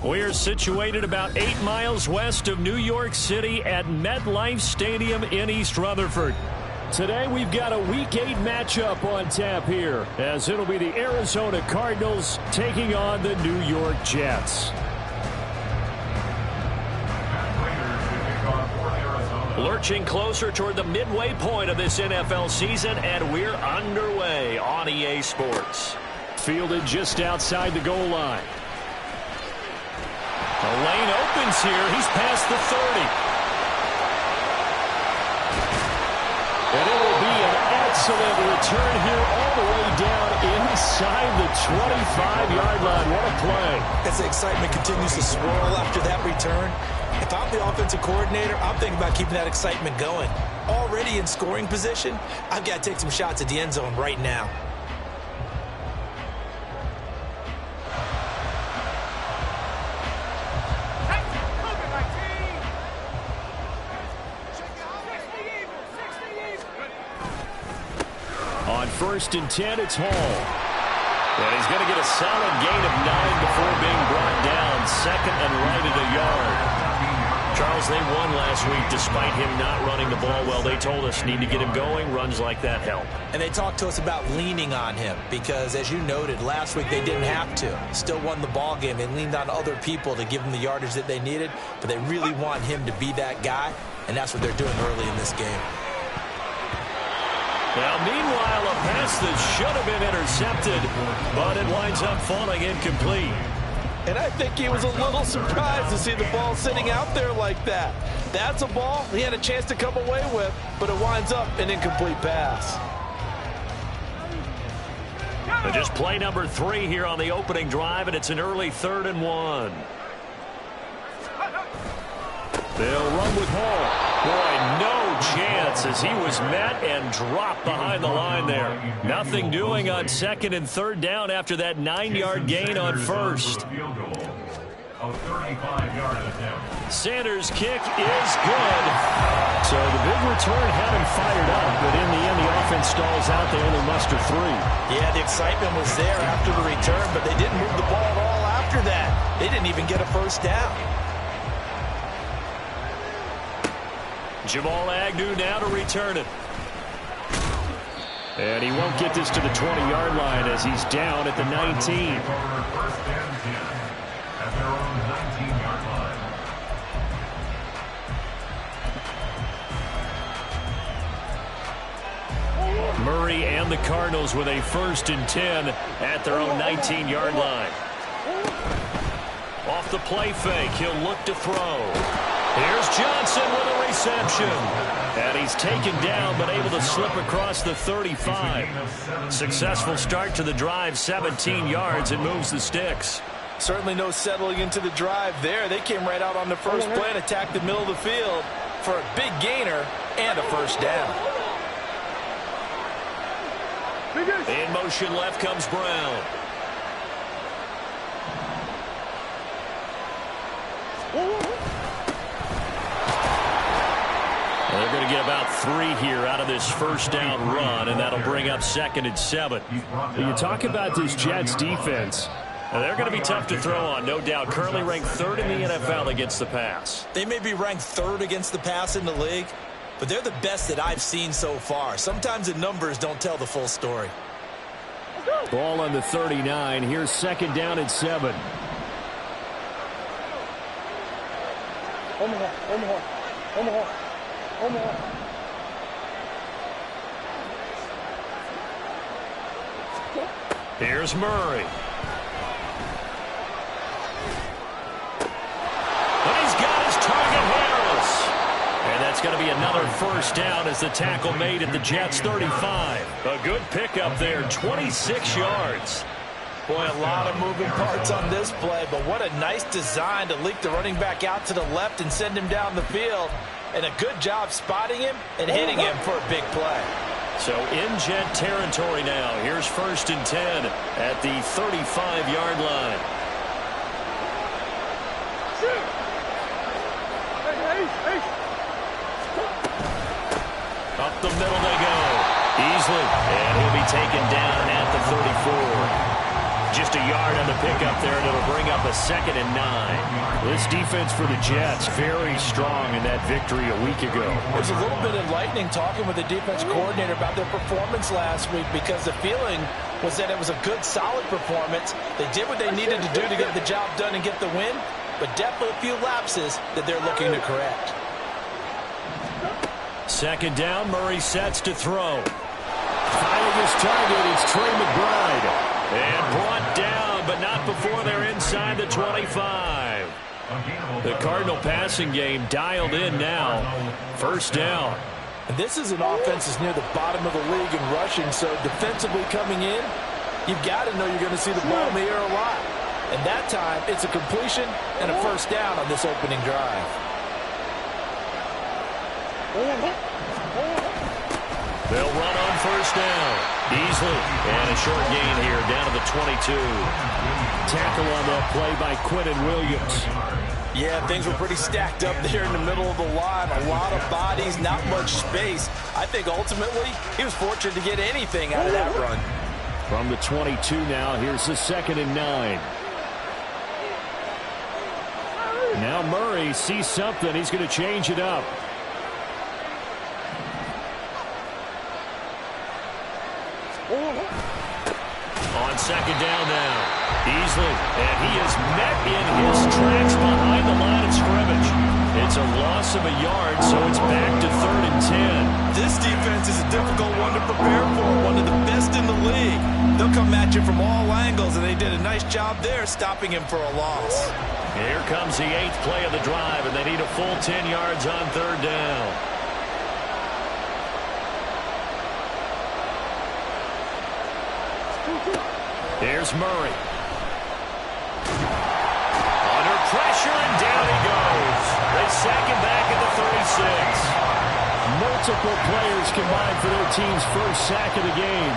We're situated about 8 miles west of New York City at MetLife Stadium in East Rutherford. Today we've got a Week 8 matchup on tap here, as it'll be the Arizona Cardinals taking on the New York Jets. Lurching closer toward the midway point of this NFL season, and we're underway on EA Sports. Fielded just outside the goal line. The lane opens here. He's past the 30. And it will be an excellent return here all the way down inside the 25-yard line. What a play. As the excitement continues to swirl after that return, if I'm the offensive coordinator, I'm thinking about keeping that excitement going. Already in scoring position, I've got to take some shots at the end zone right now. On 1st and 10, it's Hall. And he's going to get a solid gain of 9 before being brought down. Second and right at a yard. Charles, they won last week despite him not running the ball well. They told us need to get him going. Runs like that help. And they talked to us about leaning on him because, as you noted, last week they didn't have to. Still won the ball game. They leaned on other people to give them the yardage that they needed, but they really want him to be that guy, and that's what they're doing early in this game. Now, meanwhile, a pass that should have been intercepted, but it winds up falling incomplete. And I think he was a little surprised to see the ball sitting out there like that. That's a ball he had a chance to come away with, but it winds up an incomplete pass. And just play number 3 here on the opening drive, and it's an early 3rd and 1. They'll run with Hall. Boy, no chance as he was met and dropped behind the line there. Nothing doing on 2nd and 3rd down after that 9-yard gain on 1st. Sanders' kick is good. So the big return had him fired up, but in the end the offense stalls out. They only muster 3. Yeah, the excitement was there after the return, but they didn't move the ball at all after that. They didn't even get a first down. Jamal Agnew now to return it. And he won't get this to the 20-yard line as he's down at the 19. Murray and the Cardinals with a 1st and 10 at their own 19-yard line. Off the play fake, he'll look to throw. Here's Johnson with a reception. And he's taken down, but able to slip across the 35. Successful start to the drive, 17 yards, and moves the sticks. Certainly no settling into the drive there. They came right out on the first play and attacked the middle of the field for a big gainer and a first down. In motion left comes Brown. They're going to get about 3 here out of this first down run, and that'll bring up 2nd and 7. You talk about this Jets defense. They're going to be tough to throw on, no doubt. Currently ranked 3rd in the NFL against the pass. They may be ranked 3rd against the pass in the league, but they're the best that I've seen so far. Sometimes the numbers don't tell the full story. Ball on the 39. Here's 2nd down and 7. Here's Murray. And he's got his target, Harris. And that's going to be another first down as the tackle made at the Jets' 35. A good pickup there, 26 yards. Boy, a lot of moving parts on this play, but what a nice design to leak the running back out to the left and send him down the field. And a good job spotting him and hitting him for a big play. So in Jet territory now. Here's 1st and 10 at the 35-yard line. Up the middle they go. Easily. And he'll be taken down at the 34. Just a yard on the pickup there, and it'll bring up a 2nd and 9. This defense for the Jets, very strong in that victory a week ago. It was a little bit enlightening talking with the defense coordinator about their performance last week, because the feeling was that it was a good, solid performance. They did what they needed to do to get the job done and get the win, but definitely a few lapses that they're looking to correct. 2nd down, Murray sets to throw. Finding his target, it's Trey McBride. And brought down, but not before they're inside the 25. The Cardinal passing game dialed in now. 1st down. And this is an offense that's near the bottom of the league in rushing, so defensively coming in, you've got to know you're going to see the ball in the air a lot. And that time, it's a completion and a 1st down on this opening drive. They'll run on 1st down. Easily. And a short gain here down to the 22. Tackle on that play by Quentin Williams. Yeah, things were pretty stacked up there in the middle of the line. A lot of bodies, not much space. I think ultimately he was fortunate to get anything out of that run. From the 22 now, here's the 2nd and 9. Now Murray sees something. He's going to change it up. On 2nd down now. Easily. And he is met in his tracks behind the line of scrimmage. It's a loss of a yard, so it's back to 3rd and 10. This defense is a difficult one to prepare for. One of the best in the league. They'll come at you from all angles, and they did a nice job there stopping him for a loss. Here comes the 8th play of the drive, and they need a full 10 yards on 3rd down. Here's Murray. Under pressure, and down he goes. They sack him back at the 36. Multiple players combined for their team's 1st sack of the game.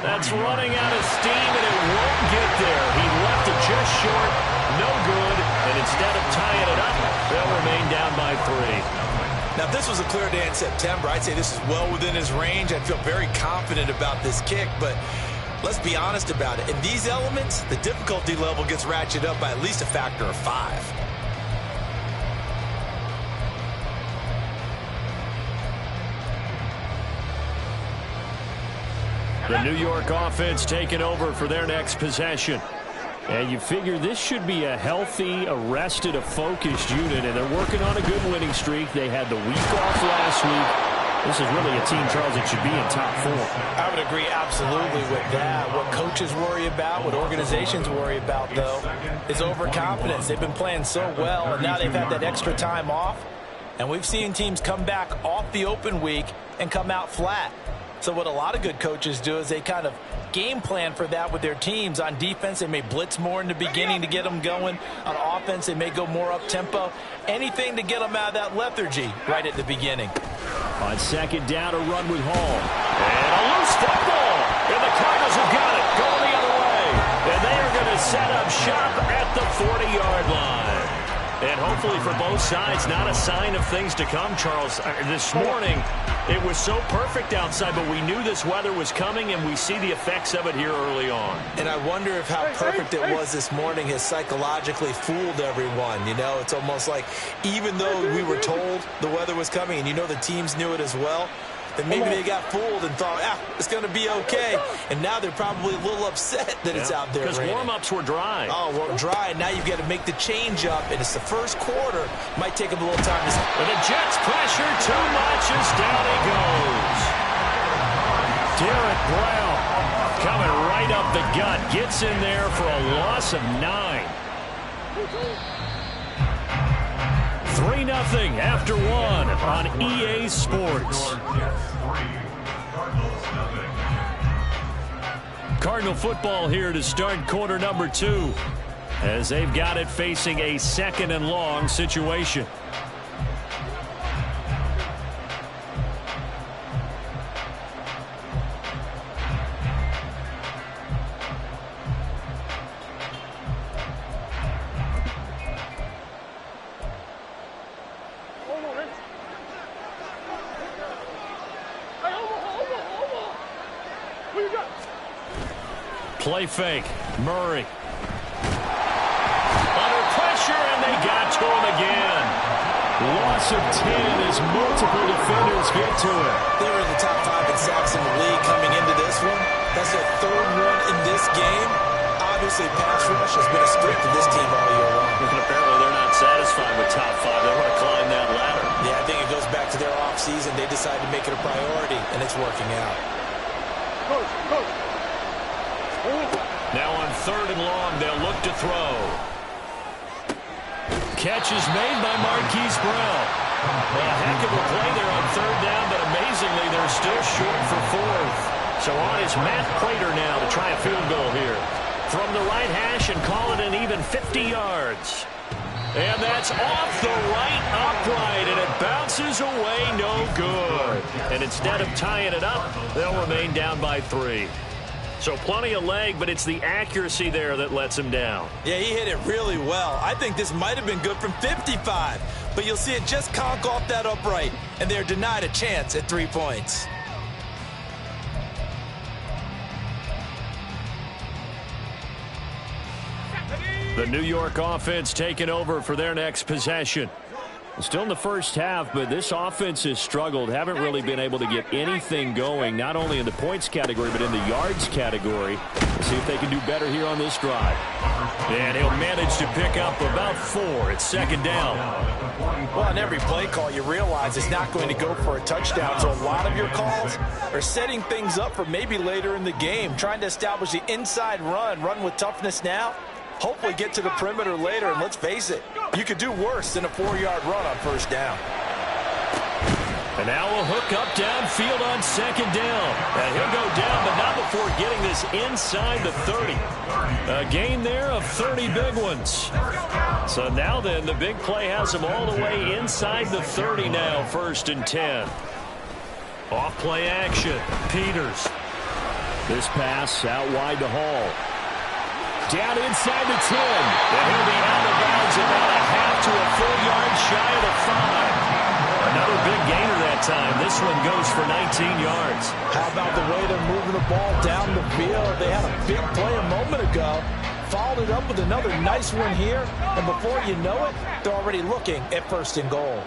That's running out of steam, and it won't get there. He left it just short, no good, and instead of tying it up, they'll remain down by 3. Now, if this was a clear day in September, I'd say this is well within his range. I'd feel very confident about this kick, but let's be honest about it. In these elements, the difficulty level gets ratcheted up by at least a factor of 5. The New York offense taking over for their next possession. And you figure this should be a healthy, arrested, a focused unit, and they're working on a good winning streak. They had the week off last week. This is really a team, Charles, that should be in top 4. I would agree absolutely with that. What coaches worry about, what organizations worry about, though, is overconfidence. They've been playing so well, and now they've had that extra time off. And we've seen teams come back off the open week and come out flat. So what a lot of good coaches do is they kind of game plan for that with their teams. On defense, they may blitz more in the beginning to get them going. On offense, they may go more up-tempo. Anything to get them out of that lethargy right at the beginning. On 2nd down, a run with Hall. And a loose football. And the Cardinals have got it. Going the other way. And they are going to set up shop at the 40-yard line. And hopefully for both sides, not a sign of things to come, Charles. This morning, it was so perfect outside, but we knew this weather was coming, and we see the effects of it here early on. And I wonder if how perfect it was this morning has psychologically fooled everyone. You know, it's almost like even though we were told the weather was coming, and you know the teams knew it as well, then maybe they got fooled and thought, it's going to be okay. And now they're probably a little upset that it's out there. Because warm-ups were dry. Oh, well, dry. Now you've got to make the change up, and it's the first quarter. Might take them a little time to... And the Jets pressure too much as down he goes. Derek Brown coming right up the gut. Gets in there for a loss of 9. 3-0 after 1 on EA Sports. Cardinal football here to start quarter number 2 as they've got it facing a 2nd and long situation. Play fake. Murray. Under pressure, and they got to him again. Loss of 10 as multiple defenders get to it. They were in the top 5 in sacks in the league coming into this one. That's their 3rd one in this game. Obviously, pass rush has been a strength of this team all year long. And apparently, they're not satisfied with top 5. They want to climb that ladder. Yeah, I think it goes back to their offseason. They decided to make it a priority, and it's working out. Now on 3rd and long, they'll look to throw. Catch is made by Marquise Brown. A heck of a play there on 3rd down, but amazingly, they're still short for 4th. So on is Matt Prater now to try a field goal here. From the right hash and call it an even 50 yards. And that's off the right upright, and it bounces away no good. And instead of tying it up, they'll remain down by 3. So plenty of leg, but it's the accuracy there that lets him down. Yeah, he hit it really well. I think this might have been good from 55. But you'll see it just conk off that upright, and they're denied a chance at 3 points. The New York offense taking over for their next possession. Still in the first half, but this offense has struggled. Haven't really been able to get anything going, not only in the points category, but in the yards category. Let's see if they can do better here on this drive. And he'll manage to pick up about 4. It's 2nd down. Well, on every play call, you realize it's not going to go for a touchdown. So a lot of your calls are setting things up for maybe later in the game, trying to establish the inside run with toughness now. Hopefully get to the perimeter later, and let's face it, you could do worse than a 4-yard run on 1st down. And now a hook up downfield on 2nd down. And he'll go down, but not before getting this inside the 30. A gain there of 30 big ones. So now then, the big play has him all the way inside the 30 now, 1st and 10. Off play action. Peters. This pass out wide to Hall. Down inside the 10. And he'll be out of bounds about a half to a full yard shy of the 5. Another big gainer that time. This one goes for 19 yards. How about the way they're moving the ball down the field? They had a big play a moment ago. Followed it up with another nice one here. And before you know it, they're already looking at 1st and goal.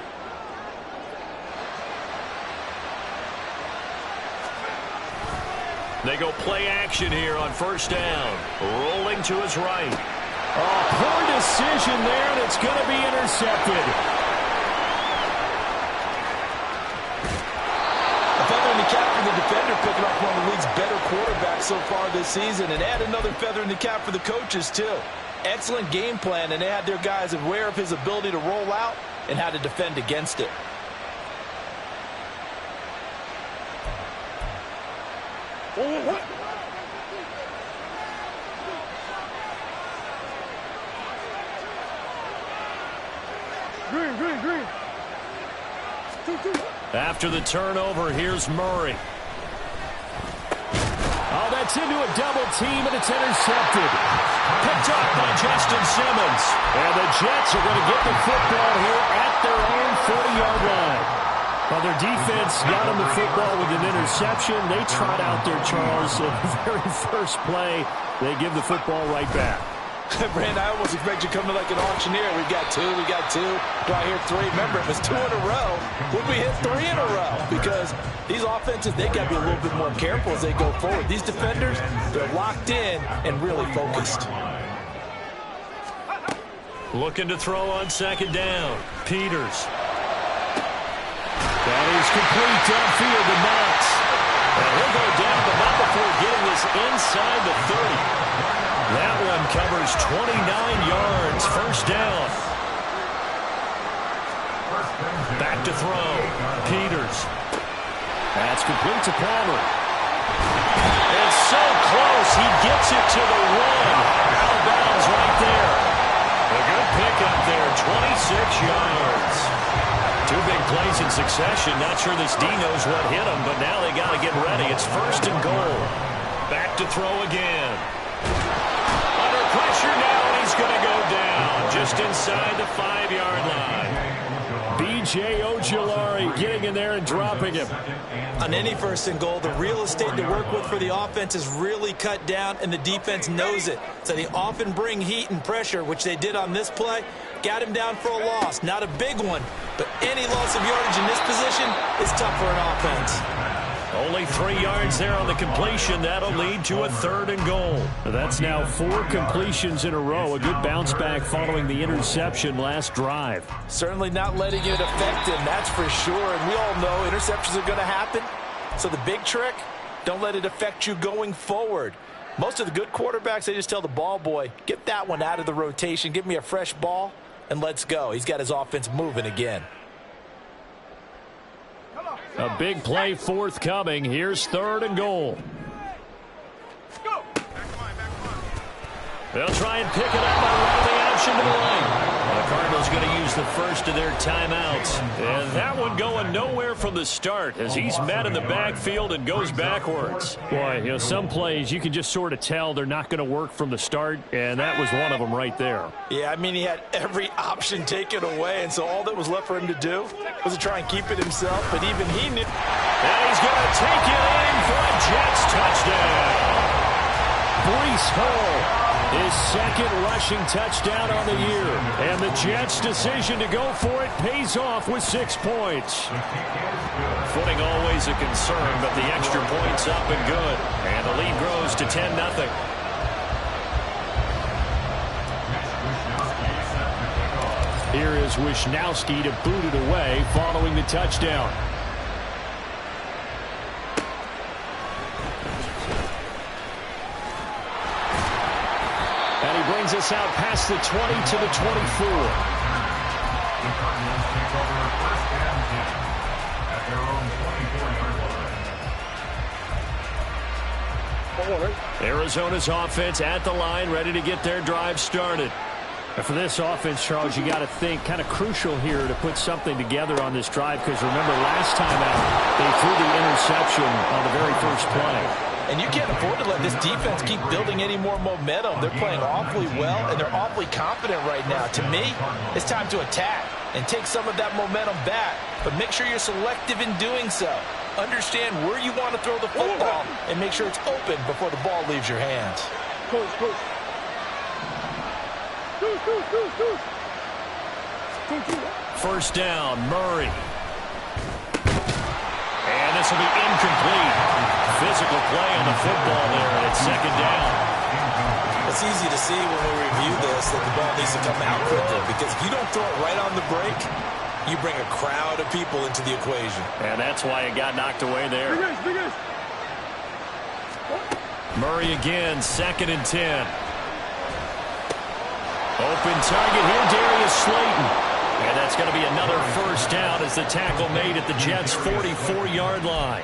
They go play action here on 1st down. Rolling to his right. Oh, poor decision there, and it's going to be intercepted. A feather in the cap for the defender, picking up one of the league's better quarterbacks so far this season. And add another feather in the cap for the coaches, too. Excellent game plan, and they had their guys aware of his ability to roll out and how to defend against it. Green. After the turnover, here's Murray. Oh, that's into a double team, and it's intercepted. Picked up by Justin Simmons. And the Jets are going to get the football here at their own 40-yard line. Well, their defense got them the football with an interception. They trot out there, Charles. The very first play, they give the football right back. Brand, I almost expect you to come in like an auctioneer. We got 2. Do I hear 3? Remember, if it's 2 in a row, would we hit 3 in a row? Because these offenses, they got to be a little bit more careful as they go forward. These defenders, they're locked in and really focused. Looking to throw on 2nd down. Peters. That is complete downfield to Knox. And he'll go down, but not before getting this inside the 30. That one covers 29 yards. 1st down. Back to throw. Peters. That's complete to Palmer. It's so close. He gets it to the 1. Out of bounds right there. A good pickup there. 26 yards. 2 big plays in succession. Not sure this D knows what hit him, but now they got to get ready. It's 1st and goal. Back to throw again. Under pressure now, and he's going to go down just inside the 5-yard line. B.J. Ojulari getting in there and dropping him. On any first and goal, the real estate to work with for the offense is really cut down, and the defense knows it. So they often bring heat and pressure, which they did on this play. Got him down for a loss. Not a big one, but any loss of yardage in this position is tough for an offense. Only 3 yards there on the completion. That'll lead to a 3rd and goal. That's now 4 completions in a row. A good bounce back following the interception last drive. Certainly not letting it affect him, that's for sure. And we all know interceptions are going to happen. So the big trick, don't let it affect you going forward. Most of the good quarterbacks, they just tell the ball boy, get that one out of the rotation, give me a fresh ball, and let's go. He's got his offense moving again. A big play forthcoming. Here's 3rd and goal. They'll try and pick it up by running the option to the lane. The Cardinals going to use the first of their timeouts. And that one going nowhere from the start as he's met in the backfield and goes backwards. Boy, you know, some plays you can just sort of tell they're not going to work from the start, and that was one of them right there. Yeah, I mean, he had every option taken away, and so all that was left for him to do was to try and keep it himself, but even he knew. And he's going to take it in for a Jets touchdown. Breece Hall, his 2nd rushing touchdown on the year. And the Jets' decision to go for it pays off with 6 points. Footing always a concern, but the extra point's up and good. And the lead grows to 10-0. Here is Wisnowski to boot it away following the touchdown. And he brings us out past the 20 to the 24. Arizona's offense at the line, ready to get their drive started. And for this offense, Charles, you got to think kind of crucial here to put something together on this drive, because remember last time out they threw the interception on the very first play. And you can't afford to let this defense keep building any more momentum. They're playing awfully well, and they're awfully confident right now. To me, it's time to attack and take some of that momentum back, but make sure you're selective in doing so. Understand where you want to throw the football and make sure it's open before the ball leaves your hands. First down, Murray. And this will be incomplete. Physical play on the football there, and it's 2nd down. It's easy to see when we review this that the ball needs to come out quickly, because if you don't throw it right on the break, you bring a crowd of people into the equation. And that's why it got knocked away there. Murray again, 2nd and 10. Open target here, Darius Slayton. And that's going to be another first down as the tackle made at the Jets' 44-yard line.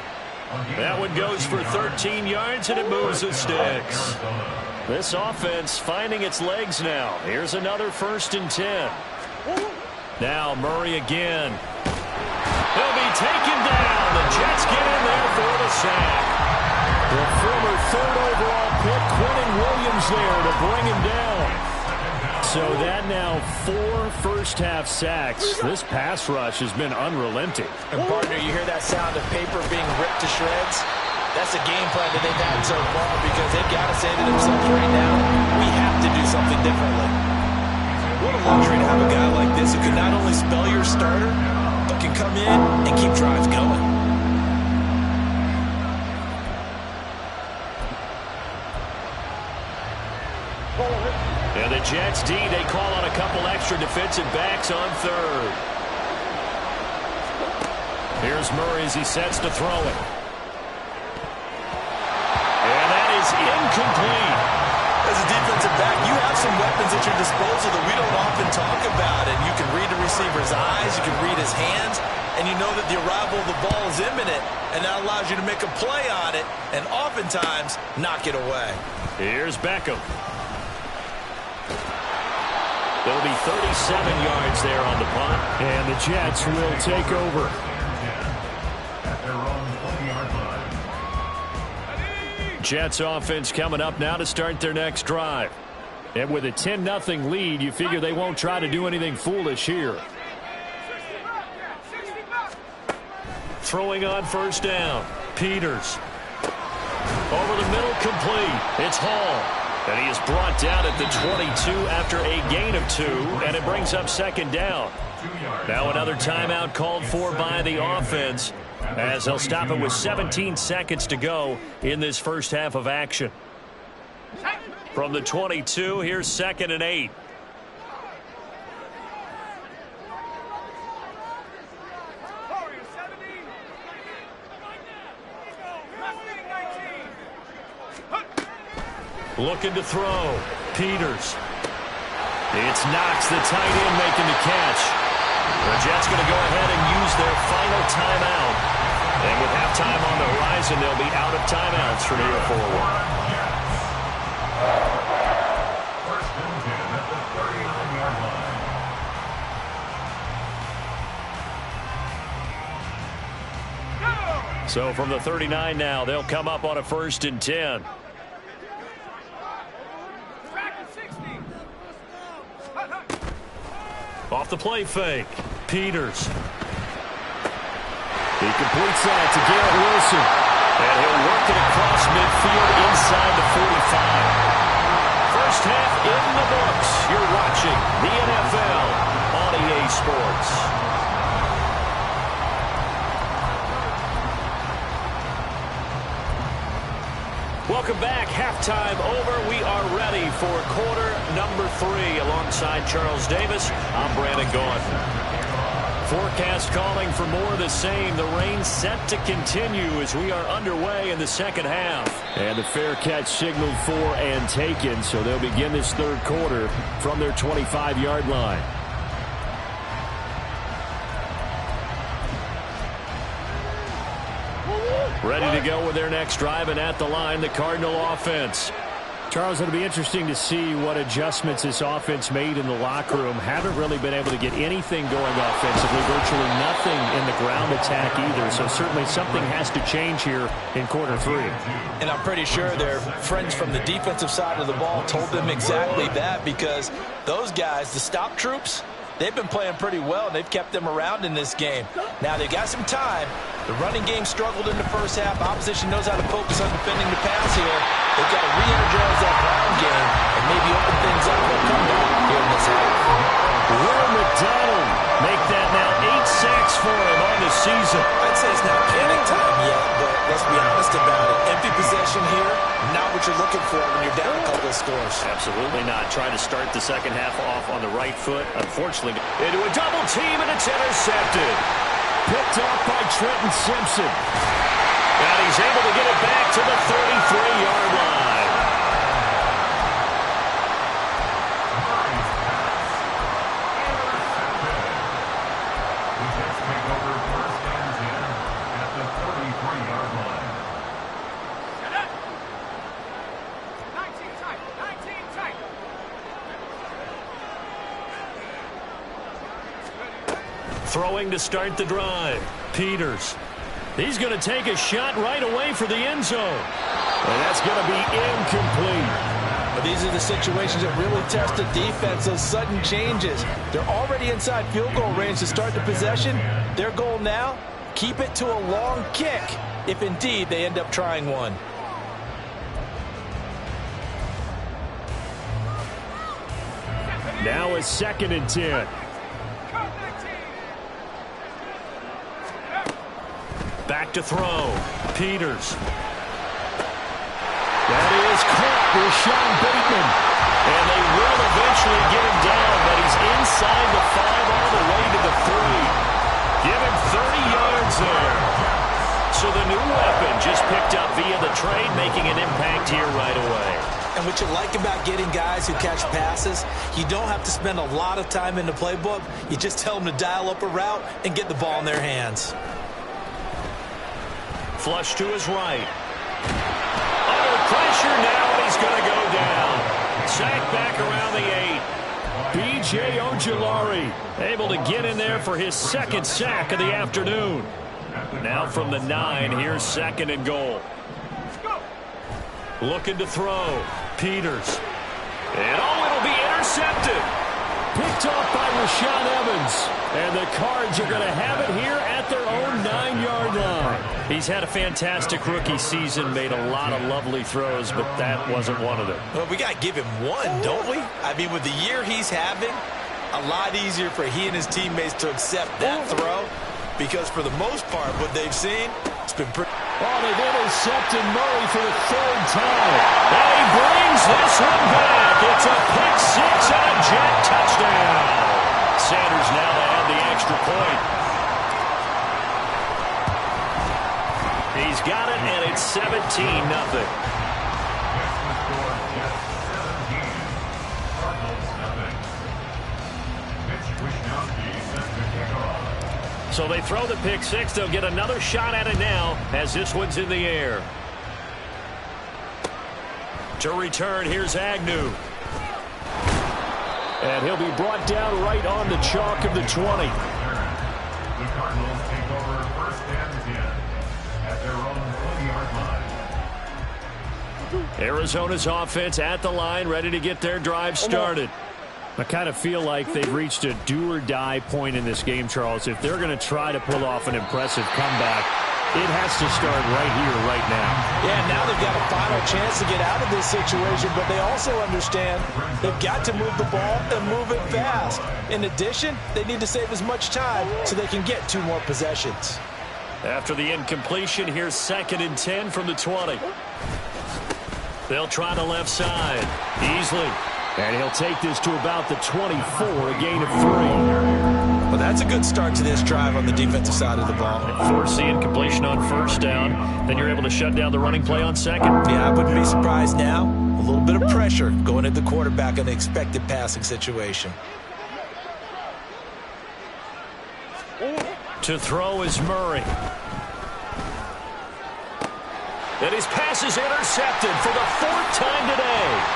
That one goes for 13 yards, and it moves the sticks. This offense finding its legs now. Here's another 1st and 10. Now Murray again. He'll be taken down. The Jets get in there for the sack. The former 3rd overall pick, Quentin Williams, there to bring him down. So that now 4 first-half sacks. This pass rush has been unrelenting. And partner, you hear that sound of paper being ripped to shreds? That's a game plan that they've had so far, because they've got to say to themselves right now, we have to do something differently. What a luxury to have a guy like this who can not only spell your starter, but can come in and keep drives going. And the Jets D, they call on a couple extra defensive backs on 3rd. Here's Murray as he sets to throw it. And that is incomplete. As a defensive back, you have some weapons at your disposal that we don't often talk about. And you can read the receiver's eyes, you can read his hands, and you know that the arrival of the ball is imminent, and that allows you to make a play on it and oftentimes knock it away. Here's Beckham. There'll be 37 yards there on the punt, and the Jets will take over. Jets offense coming up now to start their next drive. And with a 10-0 lead, you figure they won't try to do anything foolish here. throwing on first down. Peters. Over the middle, complete. It's Hall. And he is brought down at the 22 after a gain of 2, and it brings up second down. Now another timeout called for by the offense, as they'll stop it with 17 seconds to go in this first half of action. From the 22, here's 2nd and 8. Looking to throw. Peters. It's Knox, the tight end, making the catch. The Jets going to go ahead and use their final timeout. And with halftime on the horizon, they'll be out of timeouts from here forward. First and 10 at the 39-yard line. So from the 39 now, they'll come up on a 1st and 10. Off the play fake. Peters. He completes that to Garrett Wilson. And he'll work it across midfield inside the 45. First half in the books. You're watching the NFL on EA Sports. Welcome back. Halftime over. We are ready for quarter number 3. Alongside Charles Davis, I'm Brandon Gaudin. Forecast calling for more of the same. The rain set to continue as we are underway in the second half. And the fair catch signaled for and taken, so they'll begin this third quarter from their 25-yard line. Ready to go with their next drive, and at the line, the Cardinal offense. Charles, it'll be interesting to see what adjustments this offense made in the locker room. Haven't really been able to get anything going offensively, virtually nothing in the ground attack either. So certainly something has to change here in quarter 3. And I'm pretty sure their friends from the defensive side of the ball told them exactly that, because those guys, the stop troops, they've been playing pretty well, and they've kept them around in this game. Now, they've got some time. The running game struggled in the first half. Opposition knows how to focus on defending the pass here. They've got to re-energize that ground game and maybe open things up for a comeback here in this half. Will McDonald make that now 8 sacks for him on the season? I'd say it's not panic time yet, but let's be honest about it. Empty possession here, not what you're looking for when you're down a couple of scores. Absolutely not. Try to start the second half off on the right foot. Unfortunately, into a double team, and it's intercepted. Picked off by Trenton Simpson. And he's able to get it back to the 33-yard line. The Jets take over first and 10 at the 33-yard line. 19 tight. 19 tight. Throwing to start the drive. Peters. He's going to take a shot right away for the end zone. And that's going to be incomplete. But these are the situations that really test the defense, those sudden changes. They're already inside field goal range to start the possession. Their goal now, keep it to a long kick, if indeed they end up trying one. Now it's 2nd and 10. Back to throw. Peters. That is caught for Sean Bateman. And they will eventually get him down, but he's inside the 5 all the way to the 3. Give him 30 yards there. So the new weapon just picked up via the trade, making an impact here right away. And what you like about getting guys who catch passes, you don't have to spend a lot of time in the playbook. You just tell them to dial up a route and get the ball in their hands. Flush to his right. Under pressure now, and he's going to go down. Sack back around the 8. B.J. Ojulari able to get in there for his 2nd sack of the afternoon. Now from the 9, here's 2nd and goal. Looking to throw. Peters. And it'll be intercepted. picked off by Rashaan Evans. And the Cards are going to have it here at their own 9-yard line. He's had a fantastic rookie season, made a lot of lovely throws, but that wasn't one of them. Well, we got to give him one, don't we? I mean, with the year he's having, a lot easier for he and his teammates to accept that throw, because for the most part, what they've seen, it's been pretty... Oh, they've intercepted Murray for the 3rd time. And he brings this one back. It's a pick six and a jet touchdown. Sanders now to add the extra point. He's got it, and it's 17-0. So they throw the pick six. They'll get another shot at it now as this one's in the air. To return, here's Agnew. And he'll be brought down right on the chalk of the 20. The Cardinals take over 1st and 10 at their own 20-yard line. Arizona's offense at the line, ready to get their drive started. I kind of feel like they've reached a do-or-die point in this game, Charles. If they're going to try to pull off an impressive comeback, it has to start right here, right now. Yeah, now they've got a final chance to get out of this situation, but they also understand they've got to move the ball and move it fast. In addition, they need to save as much time so they can get 2 more possessions. After the incompletion, here's 2nd and 10 from the 20. They'll try the left side. Easily. And he'll take this to about the 24, a gain of 3. Well, that's a good start to this drive on the defensive side of the ball. Force the incompletion on 1st down. Then you're able to shut down the running play on 2nd. Yeah, I wouldn't be surprised now. A little bit of pressure going at the quarterback in the expected passing situation. To throw is Murray. And his pass is intercepted for the 4th time today.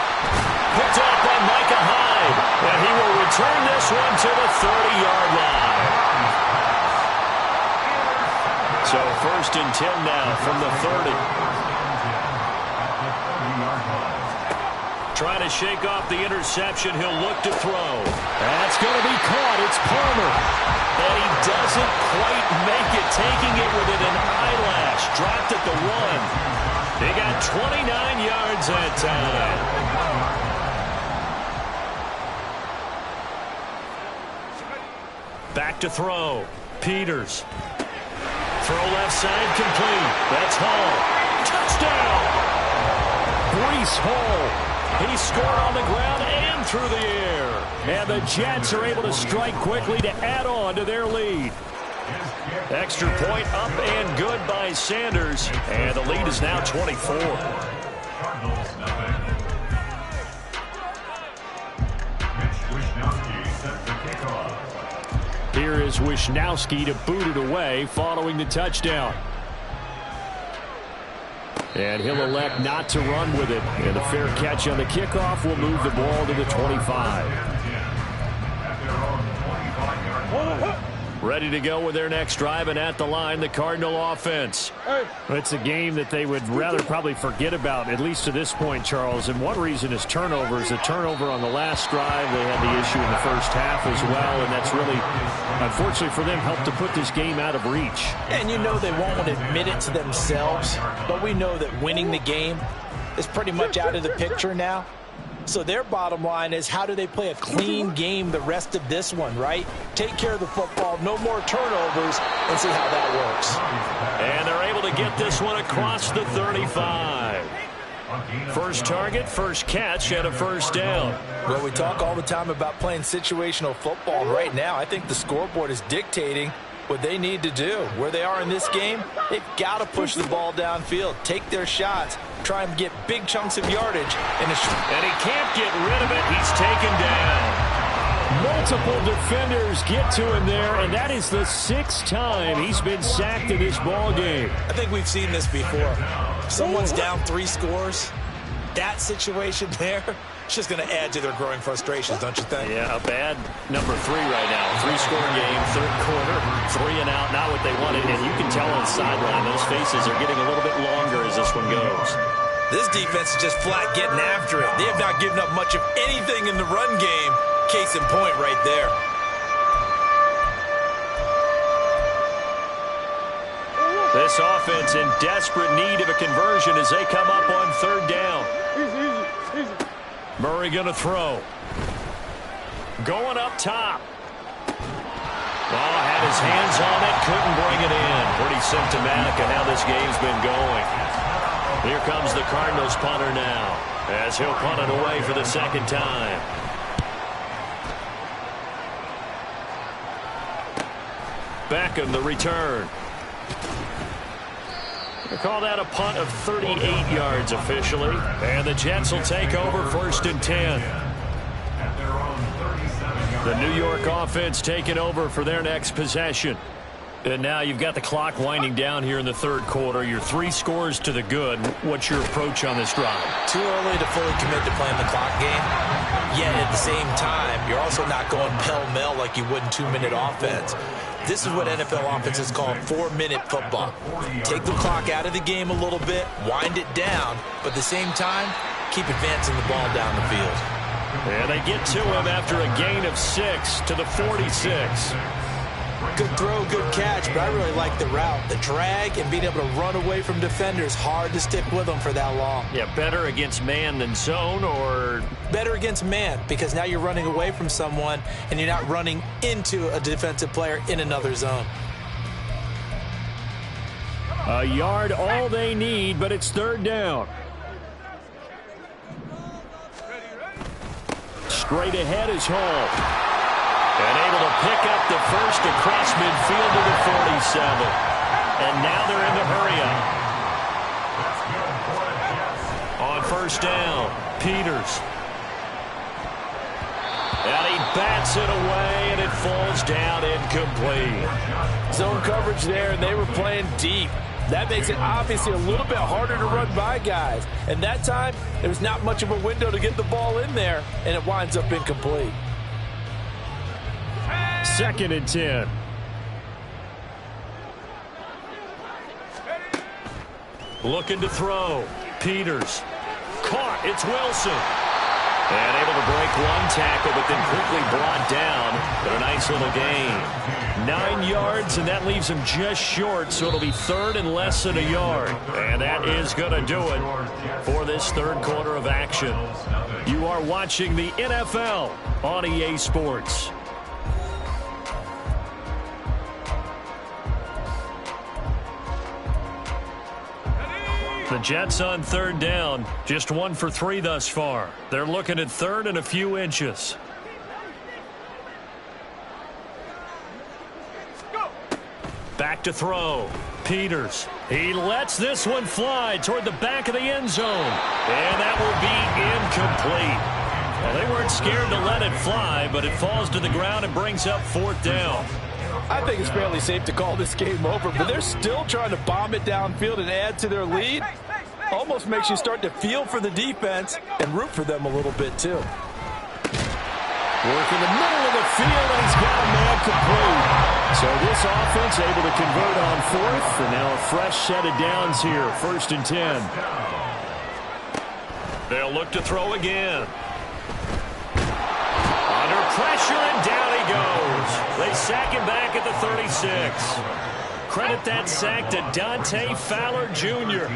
Picked off by Micah Hyde. And he will return this one to the 30-yard line. So 1st and 10 now from the 30. Trying to shake off the interception. He'll look to throw. That's going to be caught. It's Palmer. And he doesn't quite make it, taking it within an eyelash. Dropped at the 1. They got 29 yards that time. Back to throw. Peters. Throw left side complete. That's Hall. Touchdown! Breece Hall. He scored on the ground and through the air. And the Jets are able to strike quickly to add on to their lead. Extra point up and good by Sanders. And the lead is now 24. Here is Wishnowsky to boot it away following the touchdown. And he'll elect not to run with it. And a fair catch on the kickoff will move the ball to the 25. Ready to go with their next drive, and at the line, the Cardinal offense. It's a game that they would rather probably forget about, at least to this point, Charles. And one reason is turnovers. A turnover on the last drive. They had the issue in the first half as well, and that's really, unfortunately for them, helped to put this game out of reach. And you know they won't want to admit it to themselves, but we know that winning the game is pretty much out of the picture now. So their bottom line is, how do they play a clean game the rest of this one, right? Take care of the football, no more turnovers, and see how that works. And they're able to get this one across the 35. First target, first catch, and a 1st down. Well, we talk all the time about playing situational football. Right now, I think the scoreboard is dictating what they need to do. Where they are in this game, they've got to push the ball downfield, take their shots, try and get big chunks of yardage. And he can't get rid of it. He's taken down. Multiple defenders get to him there, and that is the 6th time he's been sacked in this ball game. I think we've seen this before. Someone's down 3 scores. That situation there, it's just going to add to their growing frustrations, don't you think? Yeah, a bad number 3 right now. 3-score game, 3rd quarter, 3 and out, not what they wanted. And you can tell on the sideline, those faces are getting a little bit longer as this one goes. This defense is just flat getting after it. They have not given up much of anything in the run game. Case in point right there. This offense in desperate need of a conversion as they come up on third down. Murray going to throw. Going up top. Oh, had his hands on it, couldn't bring it in. Pretty symptomatic of how this game's been going. Here comes the Cardinals punter now, as he'll punt it away for the second time. Beckham, the return. They call that a punt of 38 yards officially. And the Jets will take over first and 10. The New York offense taking over for their next possession. And now you've got the clock winding down here in the third quarter. You're 3 scores to the good. What's your approach on this drive? Too early to fully commit to playing the clock game. Yet at the same time, you're also not going pell-mell like you would in 2-minute offense. This is what NFL offenses call 4-minute football. Take the clock out of the game a little bit, wind it down, but at the same time, keep advancing the ball down the field. And they get to him after a gain of 6 to the 46. Good throw, good catch, but I really like the route. The drag and being able to run away from defenders, hard to stick with them for that long. Yeah, better against man than zone, or? Better against man, because now you're running away from someone and you're not running into a defensive player in another zone. A yard all they need, but it's third down. Straight ahead is Hall. And able to pick up the first across midfield to the 47. And now they're in the hurry-up. On first down, Peters. And he bats it away, and it falls down incomplete. Zone coverage there, and they were playing deep. That makes it obviously a little bit harder to run by guys. And that time, there was not much of a window to get the ball in there, and it winds up incomplete. Second and 10. Looking to throw. Peters. Caught. It's Wilson. And able to break one tackle, but then quickly brought down. But a nice little gain. 9 yards, and that leaves him just short, so it'll be third and less than a yard. And that is going to do it for this third quarter of action. You are watching the NFL on EA Sports. The Jets on third down, just 1 for 3 thus far. They're looking at third and a few inches. Back to throw. Peters. He lets this one fly toward the back of the end zone. And that will be incomplete. Well, they weren't scared to let it fly, but it falls to the ground and brings up fourth down. I think it's fairly safe to call this game over, but they're still trying to bomb it downfield and add to their lead. Almost makes you start to feel for the defense and root for them a little bit, too. Work in the middle of the field, and he's got a man complete. So this offense able to convert on fourth, and now a fresh set of downs here, first and 10. They'll look to throw again. Under pressure, and down he goes. They sack him back at the 36. Credit that sack to Dante Fowler Jr.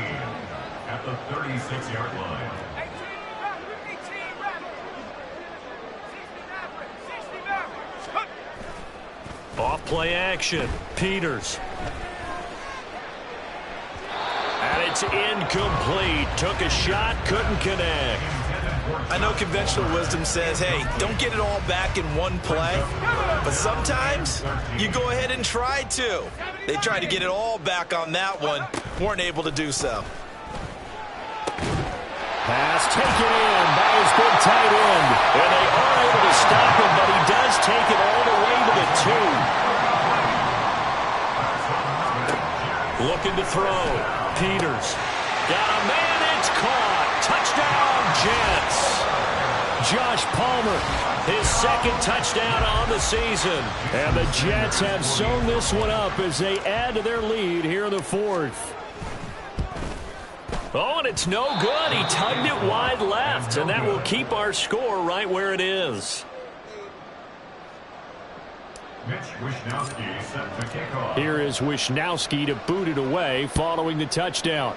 At the 36-yard line. Off play action. Peters. And it's incomplete. Took a shot, couldn't connect. I know conventional wisdom says, hey, don't get it all back in one play. But sometimes you go ahead and try to. They tried to get it all back on that one. Weren't able to do so. Pass taken in by his big tight end. And they are able to stop him, but he does take it all the way to the 2. Looking to throw. Peters. Got a man, it's caught. Touchdown, Jets. Josh Palmer, his second touchdown on the season. And the Jets have sewn this one up as they add to their lead here in the fourth. Oh, and it's no good. He tugged it wide left, and that will keep our score right where it is. Set to kick off. Here is Wisnowski to boot it away following the touchdown.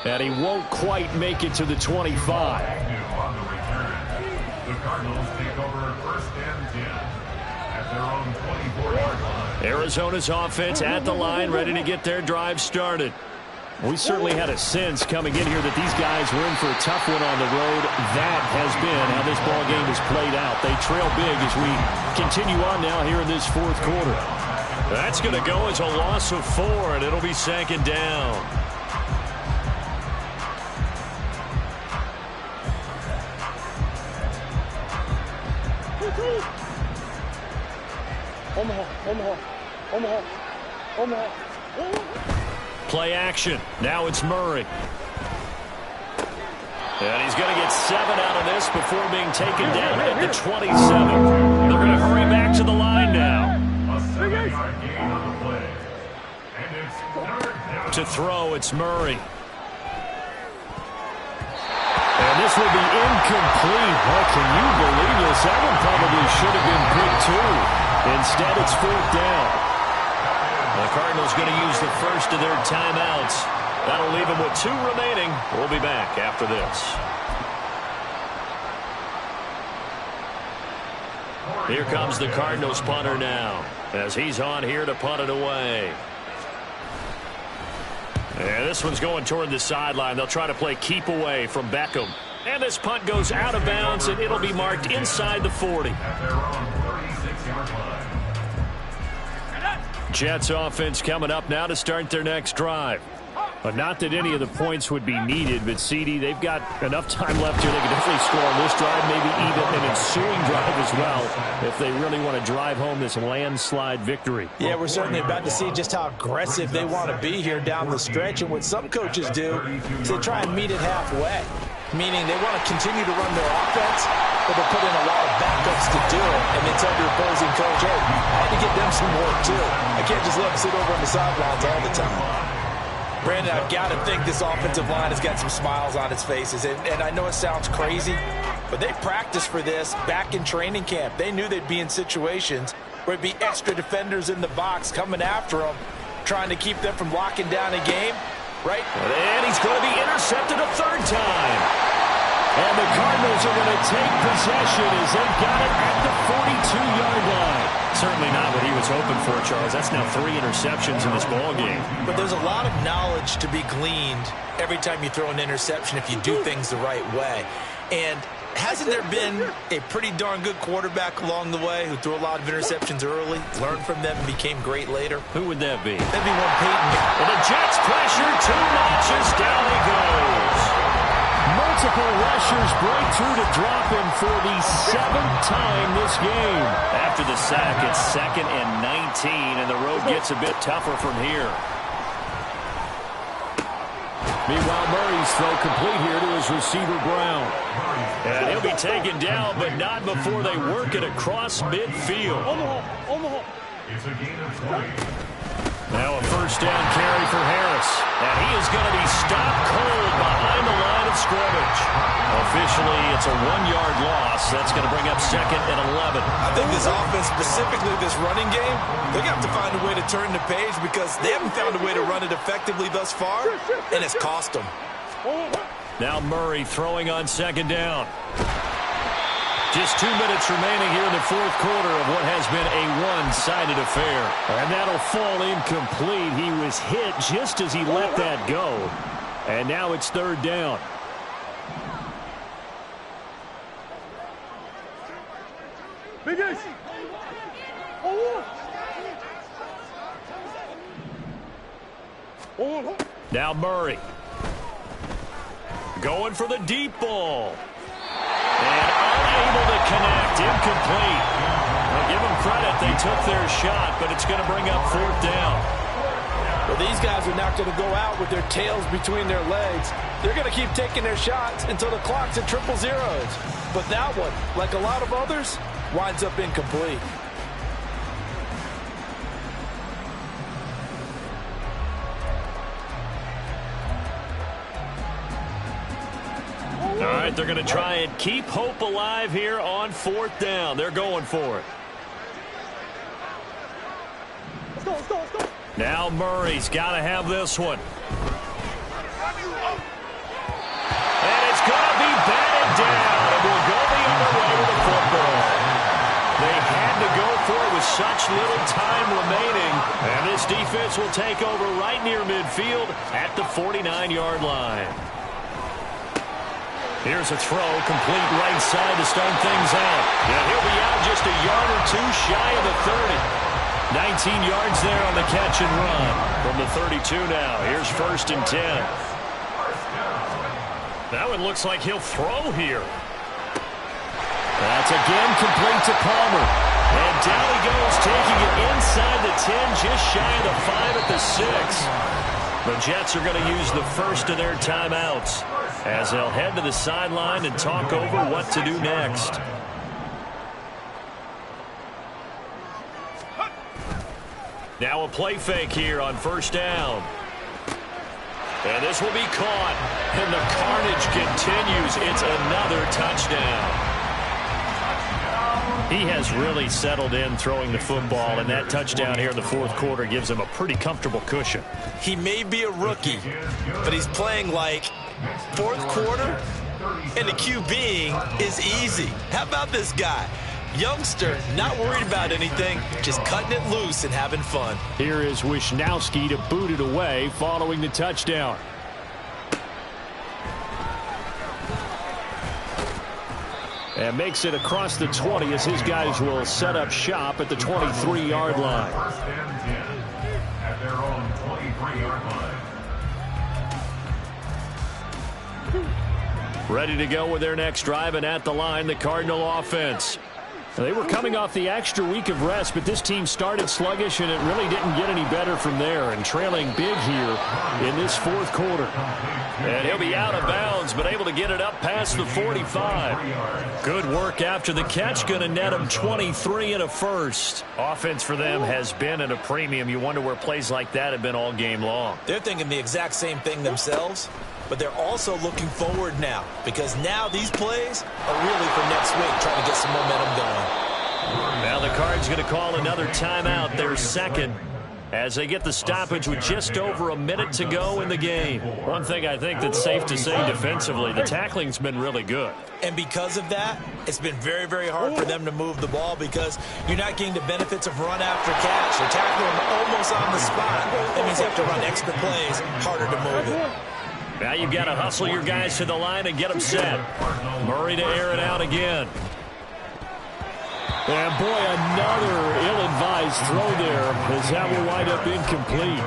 And he won't quite make it to the 25. On the return, the Cardinals take over 1st and 10 at their own 24-yard line. Arizona's offense at the line, ready to get their drive started. We certainly had a sense coming in here that these guys were in for a tough one on the road. That has been how this ball game has played out. They trail big as we continue on now here in this fourth quarter. That's going to go as a loss of 4, and it'll be 2nd down. Play action. Now it's Murray. And he's going to get 7 out of this before being taken down at the 27. They're going to hurry back to the line now. A 7-yard gain on the play. And it's 3rd down. To throw, it's Murray. And this will be incomplete. Oh, can you believe this? That one probably should have been picked too. Instead, it's 4th down. The Cardinals going to use the first of their timeouts. That'll leave them with 2 remaining. We'll be back after this. Here comes the Cardinals punter now, as he's on here to punt it away. And this one's going toward the sideline. They'll try to play keep away from Beckham. And this punt goes out of bounds, and it'll be marked inside the 40. At their own 36-yard line. Jets offense coming up now to start their next drive. But not that any of the points would be needed, but CD, they've got enough time left here. They can definitely score on this drive, maybe even an ensuing drive as well, if they really want to drive home this landslide victory. Yeah, we're certainly about to see just how aggressive they want to be here down the stretch. And what some coaches do is they try and meet it halfway, meaning they want to continue to run their offense, but they put in a lot of backups to do it. And it's under opposing coach, hey, I had to get them some work too. I can't just let them sit over on the sidelines all the time. Brandon, I've got to think this offensive line has got some smiles on its faces. And I know it sounds crazy, but they practiced for this back in training camp. They knew they'd be in situations where it'd be extra defenders in the box coming after them, trying to keep them from locking down a game, right? And he's going to be intercepted a 3rd time. And the Cardinals are going to take possession as they've got it at the 42-yard line. Certainly not what he was hoping for, Charles. That's now 3 interceptions in this ball game. But there's a lot of knowledge to be gleaned every time you throw an interception if you do things the right way. And hasn't there been a pretty darn good quarterback along the way who threw a lot of interceptions early, learned from them, and became great later? Who would that be? That'd be one Peyton. And the Jets pressure, 2 notches, down he goes. Multiple rushers break through to drop him for the 7th time this game. After the sack, it's 2nd and 19, and the road gets a bit tougher from here. Meanwhile, Murray's throw complete here to his receiver, Brown. And he'll be taken down, but not before they work it across midfield. It's a gain of 20. Now a 1st down carry for Harris. And he is going to be stopped cold behind the line of scrimmage. Officially, it's a 1-yard loss. That's going to bring up 2nd and 11. I think this offense, specifically this running game, they're going to have to find a way to turn the page because they haven't found a way to run it effectively thus far, and it's cost them. Now Murray throwing on 2nd down. Just 2 minutes remaining here in the 4th quarter of what has been a one-sided affair. And that'll fall incomplete. He was hit just as he let that go. And now it's 3rd down. Now Murray. Going for the deep ball. And unable to connect. Incomplete. Well, give them credit. They took their shot, but it's going to bring up 4th down. Well, these guys are not going to go out with their tails between their legs. They're going to keep taking their shots until the clock's at 000. But that one, like a lot of others, winds up incomplete. All right, they're going to try and keep hope alive here on 4th down. They're going for it. Now Murray's got to have this one. And it's going to be batted down. It will go the other way with the football. They had to go for it with such little time remaining. And this defense will take over right near midfield at the 49-yard line. Here's a throw, complete right side to start things out. Yeah, he'll be out just a yard or two shy of the 30. 19 yards there on the catch and run from the 32 now. Here's 1st and 10. That one looks like he'll throw here. That's again complete to Palmer. And down he goes, taking it inside the 10, just shy of the 5 at the 6. The Jets are going to use the first of their timeouts as they'll head to the sideline and talk over what to do next. Now a play fake here on 1st down. And this will be caught. And the carnage continues. It's another touchdown. He has really settled in throwing the football, and that touchdown here in the 4th quarter gives him a pretty comfortable cushion. He may be a rookie, but he's playing like 4th quarter, and the QBing is easy. How about this guy? Youngster, not worried about anything, just cutting it loose and having fun. Here is Wisnowski to boot it away following the touchdown. And makes it across the 20 as his guys will set up shop at the 23-yard line. 1st and 10 at their own 23-yard line. Ready to go with their next drive, and at the line, the Cardinal offense. They were coming off the extra week of rest, but this team started sluggish, and it really didn't get any better from there, and trailing big here in this 4th quarter. And he'll be out of bounds, but able to get it up past the 45. Good work after the catch, going to net him 23 and a first. Offense for them has been at a premium. You wonder where plays like that have been all game long. They're thinking the exact same thing themselves, but they're also looking forward now, because now these plays are really for next week, trying to get some momentum going. Now the Cards going to call another timeout, their 2nd, as they get the stoppage with just over a minute to go in the game. One thing I think that's safe to say defensively, the tackling's been really good. And because of that, it's been very, very hard for them to move the ball because you're not getting the benefits of run after catch. You're tackling them almost on the spot. That means you have to run extra plays, harder to move it. Now you've got to hustle your guys to the line and get them set. Murray to air it out again. And boy, another ill-advised throw there as that will wind up incomplete.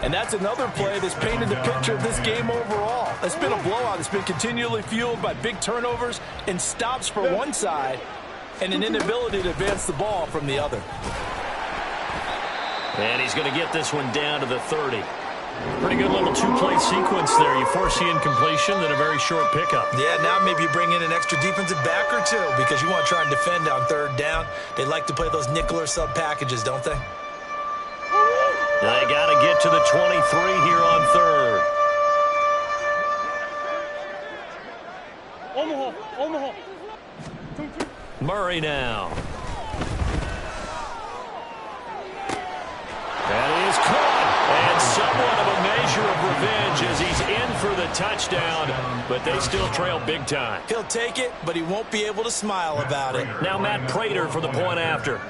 And that's another play that's painted the picture of this game overall. It's been a blowout. It's been continually fueled by big turnovers and stops for one side and an inability to advance the ball from the other. And he's going to get this one down to the 30. Pretty good little two-play sequence there. You force the incompletion, then a very short pickup. Yeah, now maybe you bring in an extra defensive back or two because you want to try and defend on 3rd down. They like to play those nickel or sub packages, don't they? They got to get to the 23 here on 3rd. Omaha. Murray now. That is caught. And somewhat of a measure of revenge as he's in for the touchdown, but they still trail big time. He'll take it, but he won't be able to smile about it. Now Matt Prater for the point after. And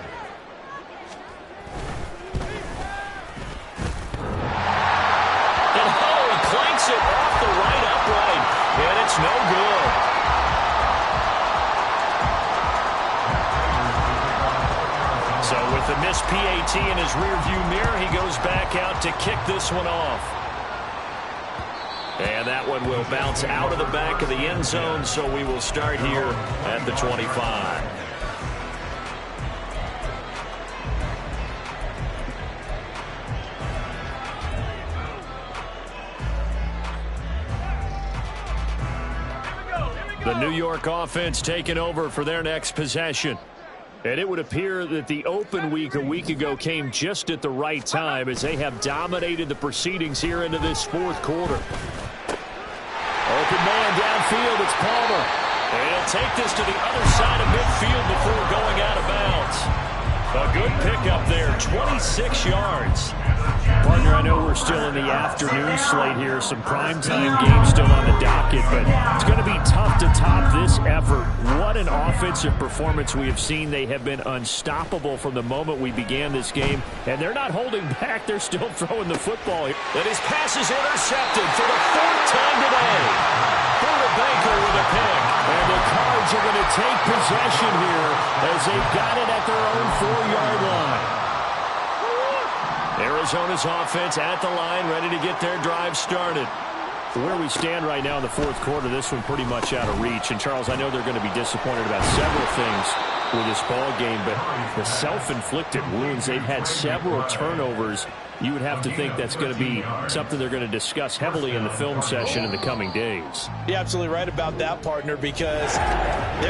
he clanks it off the right upright, and it's no good. So with the missed PAT in his rearview mirror, he goes back out to kick this one off. And that one will bounce out of the back of the end zone, so we will start here at the 25. The New York offense taking over for their next possession. And it would appear that the open week a week ago came just at the right time as they have dominated the proceedings here into this 4th quarter. Open man downfield. It's Palmer. And he'll take this to the other side of midfield before going out of bounds. A good pickup there, 26 yards. Partner, I know we're still in the afternoon slate here. Some primetime games still on the docket, but it's going to be tough to top this effort. What an offensive performance we have seen. They have been unstoppable from the moment we began this game, and they're not holding back. They're still throwing the football. And his pass is intercepted for the 4th time today. Buda Baker with a pick. And the Cards are going to take possession here as they've got it at their own 4-yard line. Arizona's offense at the line, ready to get their drive started. Where we stand right now in the 4th quarter, this one pretty much out of reach. And, Charles, I know they're going to be disappointed about several things with this ball game, but the self-inflicted wounds, they've had several turnovers. You would have to think that's going to be something they're going to discuss heavily in the film session in the coming days. You're absolutely right about that, partner, because